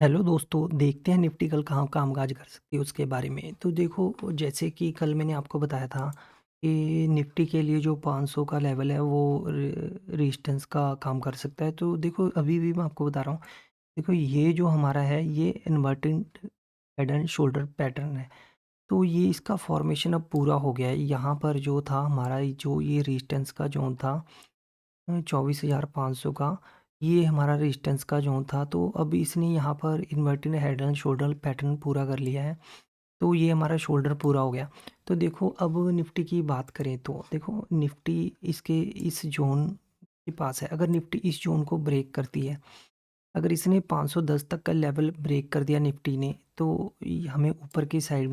Hello दोस्तों, देखते हैं निफ्टी कल कहाँ कामकाज कर सकती है उसके बारे में। तो देखो, जैसे कि कल मैंने आपको बताया था कि निफ्टी के लिए जो 500 का लेवल है वो रेजिस्टेंस का काम कर सकता है। तो देखो, अभी भी मैं आपको बता रहा हूँ। देखो, ये जो हमारा है ये inverting head and shoulder pattern है। तो ये इसका फॉर्मेशन अब पूरा हो गया है। यहाँ पर जो था हमारा जो ये रेजिस्टेंस का जोन था 24,500 का, ये हमारा रेजिस्टेंस का ज़ोन था। तो अब इसने यहाँ पर inverted head and shoulder pattern पूरा कर लिया है। तो ये हमारा शोल्डर पूरा हो गया। तो देखो, अब निफ्टी की बात करें तो देखो, निफ्टी इसके इस ज़ोन के पास है। अगर निफ्टी इस ज़ोन को ब्रेक करती है, अगर इसने 510 तक का लेवल ब्रेक कर दिया निफ्टी ने, तो हमें ऊपर की साइड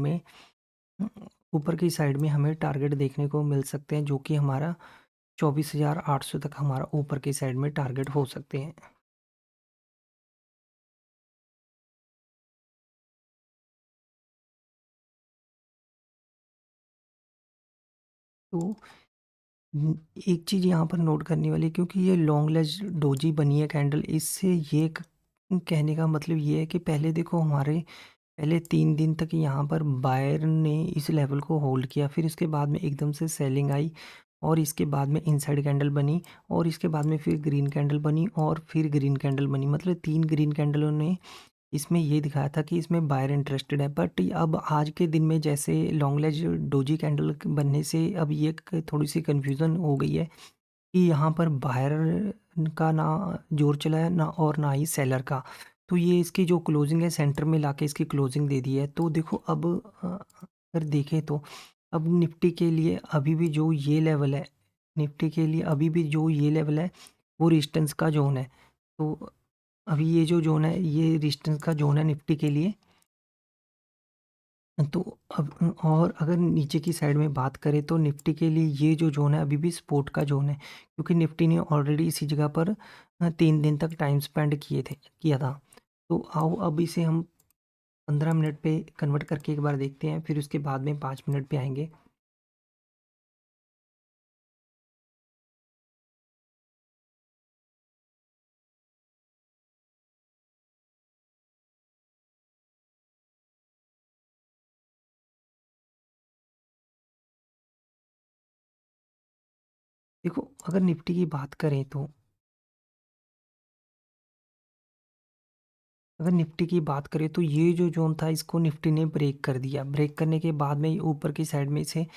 में हमें टारगेट देखने को मिल सकते हैं, जो कि हमारा 24,800 तक हमारा ऊपर की साइड में टारगेट हो सकते हैं। तो एक चीज़ यहाँ पर नोट करने वाली है, क्योंकि ये लॉन्ग लेज डोजी बनी है कैंडल, इससे ये कहने का मतलब ये है कि पहले देखो, हमारे पहले 3 दिन तक यहाँ पर बायर ने इस लेवल को होल्ड किया, फिर इसके बाद में एकदम से सेलिंग आई और इसके बाद में इनसाइड कैंडल बनी और इसके बाद में फिर ग्रीन कैंडल बनी और फिर ग्रीन कैंडल बनी। मतलब 3 ग्रीन कैंडलों ने इसमें ये दिखाया था कि इसमें बायर इंटरेस्टेड है। बट अब आज के दिन में जैसे लॉन्ग लेज डोजी कैंडल बनने से अब ये थोड़ी सी कन्फ्यूज़न हो गई है कि यहाँ पर बायर का ना जोर चला है ना, और ना ही सेलर का। तो ये इसकी जो क्लोजिंग है सेंटर में लाके इसकी क्लोजिंग दे दी है। तो देखो, अब अगर देखें तो अब निफ्टी के लिए अभी भी जो ये लेवल है, निफ्टी के लिए अभी भी जो ये लेवल है वो रेजिस्टेंस का जोन है। तो अभी ये जो ज़ोन है ये रेजिस्टेंस का ज़ोन है निफ्टी के लिए। तो अब और अगर नीचे की साइड में बात करें तो निफ्टी के लिए ये जो ज़ोन है अभी भी सपोर्ट का ज़ोन है, क्योंकि निफ्टी ने ऑलरेडी इसी जगह पर 3 दिन तक टाइम स्पेंड किया था। तो आओ अब इसे हम 15 मिनट पे कन्वर्ट करके एक बार देखते हैं, फिर उसके बाद में 5 मिनट पे आएँगे। देखो, अगर निफ्टी की बात करें तो अगर निफ्टी की बात करें तो ये जो ज़ोन था इसको निफ्टी ने ब्रेक कर दिया। ब्रेक करने के बाद में ऊपर की साइड में इसे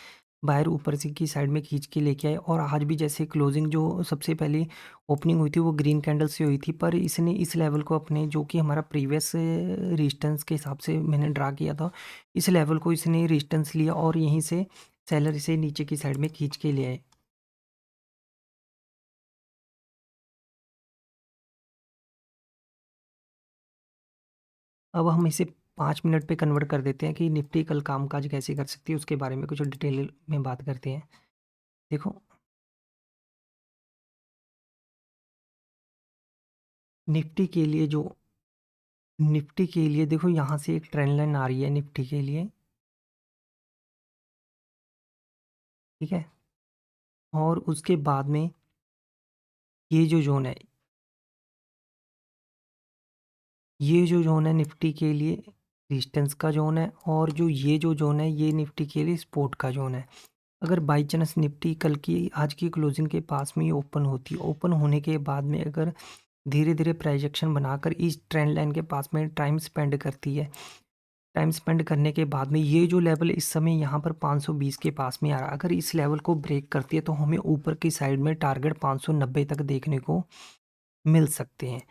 बाहर ऊपर से की साइड में खींच के लेके आए और आज भी जैसे क्लोजिंग जो सबसे पहले ओपनिंग हुई थी वो ग्रीन कैंडल से हुई थी, पर इसने इस लेवल को अपने जो कि हमारा प्रीवियस रेजिस्टेंस के हिसाब से मैंने ड्रा किया था, इस लेवल को इसने रेजिस्टेंस लिया और यहीं से सेलर इसे नीचे की साइड में खींच के ले आए। अब हम इसे 5 मिनट पे कन्वर्ट कर देते हैं कि निफ्टी कल कामकाज कैसे कर सकती है, उसके बारे में कुछ डिटेल में बात करते हैं। देखो, निफ्टी के लिए जो निफ्टी के लिए देखो, यहाँ से एक ट्रेंड लाइन आ रही है निफ्टी के लिए, ठीक है? और उसके बाद में ये जो ज़ोन है, ये जो ज़ोन है निफ्टी के लिए रेजिस्टेंस का ज़ोन है और जो ये जो ज़ोन है ये निफ्टी के लिए सपोर्ट का ज़ोन है। अगर बाई चांस निफ्टी कल की आज की क्लोजिंग के पास में ही ओपन होती है, ओपन होने के बाद में अगर धीरे-धीरे प्राइस एक्शन बनाकर इस ट्रेंड लाइन के पास में टाइम स्पेंड करती है, टाइम स्पेंड करने के बाद में ये जो लेवल इस समय यहाँ पर 520 के पास में आ रहा है, अगर इस लेवल को ब्रेक करती है तो हमें ऊपर की साइड में टारगेट 590 तक देखने को मिल सकते हैं।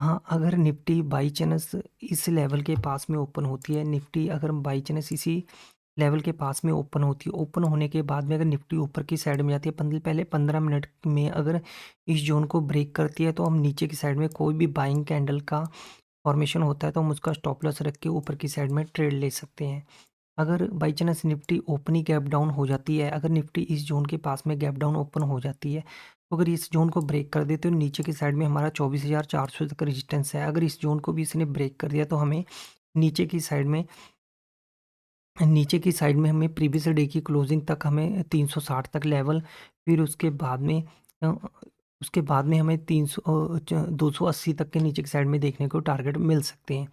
हाँ, अगर निफ्टी बाई चांस इस लेवल के पास में ओपन होती है, निफ्टी अगर बाई चांस इसी लेवल के पास में ओपन होती है, ओपन होने के बाद में अगर निफ्टी ऊपर की साइड में जाती है, पहले 15 मिनट में अगर इस ज़ोन को ब्रेक करती है, तो हम नीचे की साइड में कोई भी बाइंग कैंडल का फॉर्मेशन होता है, तो हम उसका स्टॉप लॉस रख के ऊपर की साइड में ट्रेड ले सकते हैं। अगर by chance Nifty open gap down हो जाती है, अगर निफ्टी इस ज़ोन के पास में गैप डाउन ओपन हो जाती है, तो अगर इस ज़ोन को ब्रेक कर देते तो नीचे की साइड में हमारा 24,400 तक रेजिस्टेंस है। अगर इस ज़ोन को भी इसने ब्रेक कर दिया तो हमें नीचे की साइड में हमें प्रीवियस डे की क्लोजिंग तक हमें 360 तक लेवल, फिर उसके बाद में उसके बाद में हमें 280 तक के नीचे की साइड में देखने को टारगेट मिल सकते हैं।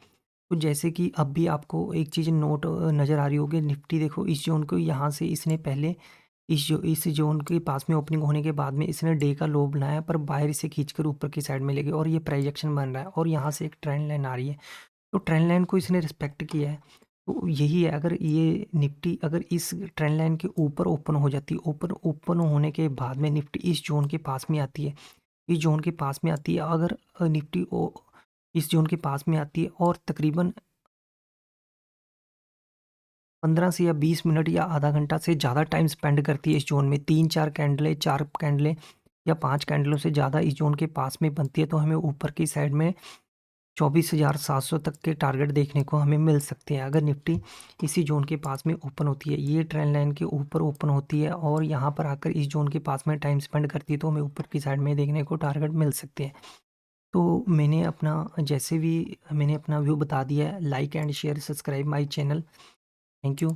तो जैसे कि अब भी आपको एक चीज़ नोट नज़र आ रही होगी, निफ्टी देखो इस ज़ोन को यहाँ से इसने पहले इस ज़ोन के पास में ओपनिंग होने के बाद में इसने डे का लो बनाया, पर बाहर इसे खींचकर ऊपर की साइड में ले गए और ये प्रोजेक्शन बन रहा है और यहाँ से एक ट्रेंड लाइन आ रही है। तो ट्रेंड लाइन को इसने रिस्पेक्ट किया है। तो यही है, अगर ये निफ्टी अगर इस ट्रेंड लाइन के ऊपर ओपन हो जाती है, ऊपर ओपन होने के बाद में निफ्टी इस ज़ोन के पास में आती है, इस ज़ोन के पास में आती है, अगर निफ्टी इस ज़ोन के पास में आती है और तकरीबन 15 से या 20 मिनट या आधा घंटा से ज़्यादा टाइम स्पेंड करती है इस ज़ोन में, 3-4 कैंडलें, 4 कैंडलें या 5 कैंडलों से ज़्यादा इस ज़ोन के पास में बनती है, तो हमें ऊपर की साइड में 24,700 तक के टारगेट देखने को हमें मिल सकते हैं, अगर निफ्टी इसी ज़ोन के पास में ओपन होती है। ये ट्रेंड लाइन के ऊपर ओपन होती है और यहाँ पर आकर इस ज़ोन के पास में टाइम स्पेंड करती है, तो हमें ऊपर की साइड में देखने को टारगेट मिल सकते हैं। तो मैंने अपना व्यू बता दिया है। Like and share, subscribe my channel. Thank you.